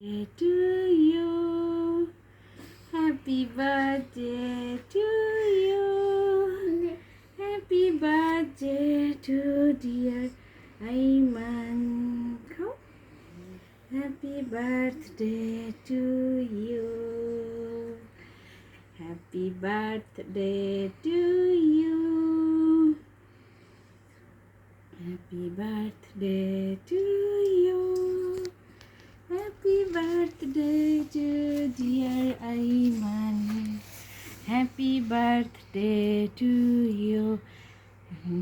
To you, happy birthday to you, happy birthday to dear Ayman. Happy birthday to you, happy birthday to you, happy birthday to you. Happy birthday to dear Ayman. Happy birthday to you.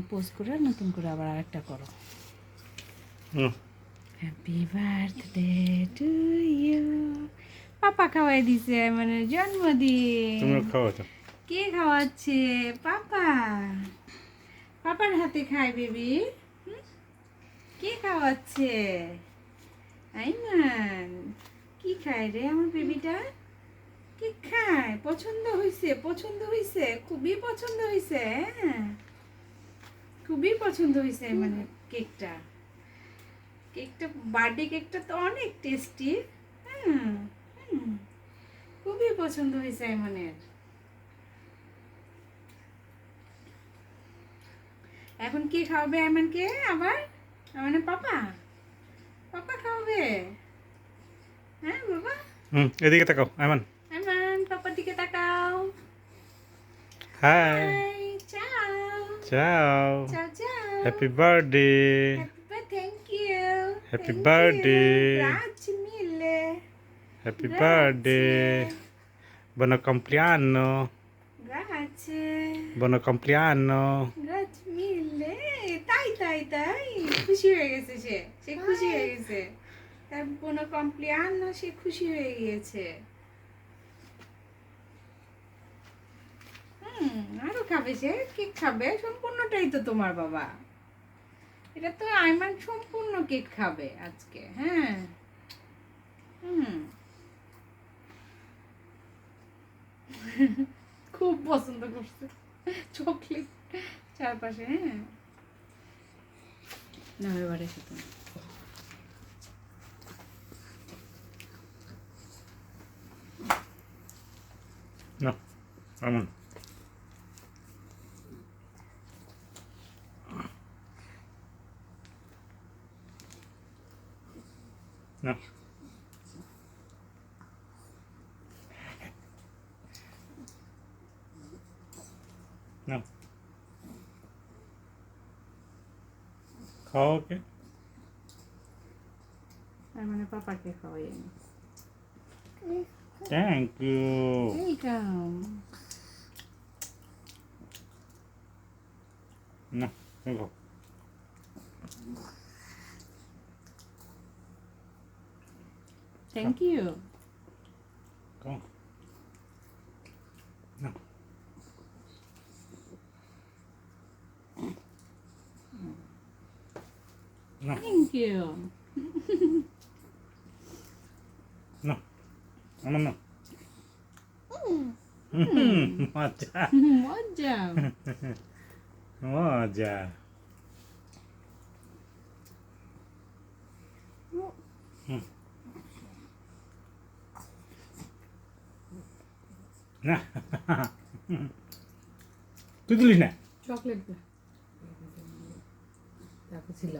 Post করে নতুন করে আবার আরেকটা করো। Happy birthday to you. পাপা খাওয়াই দিছে মানে জন্মদিন। তুমি খাওয়াতো। কে খাওয়াচ্ছে? পাপা। পাপার হাতে খায় বেবি। কে খাওয়াচ্ছে? আইমান। কি খায় রে আমার বেবিটা? কি খায়? পছন্দ হইছে? পছন্দ হইছে? খুবই পছন্দ হইছে। হ্যাঁ, খুবই পছন্দ হইছে মানে কেকটা। কেকটা বার্থডে কেকটা তো অনেক টেস্টি। হ্যাঁ, খুবই পছন্দ হয়েছে আইমানের। এখন কে খাওয়াবে আইমানকে আবার? মানে পাপা? পাপা খাওয়াবে? হ্যাঁ বাবা? এদিকে তাকাও আয়মান। আইমান পাপার দিকে তাকাও। হাই। চাও। চাও। চাও চাও। Happy birthday. Thank you. Happy birthday. Grazie mille. Happy birthday. Buon compleanno. Grazie. Buon compleanno. Grazie mille. তাই তাই তাই খুশি হয়ে গেছে সে খুশি হয়ে গেছে। তার কোনো কমপ্লিয়ানো সে খুশি হয়ে গিয়েছে। আরো খাবে সে, কেক খাবে সম্পূর্ণটাই তো তোমার বাবা। এটা তো আইমান সম্পূর্ণ কেক খাবে আজকে। হ্যাঁ, খুব পছন্দ করছে চকলেট চারপাশে। হ্যাঁ, না এবারে সাথে No, Aman. No. No. খাও ওকে। আর মানে পাপাকে খাওয়াই আমি। Thank you. Welcome. না দেখো। Thank you. খাও। না। না। Thank you. না। আমার না। মজা। মজা। মজা। না তুই তুলিস না চকলেট তারপর ছিল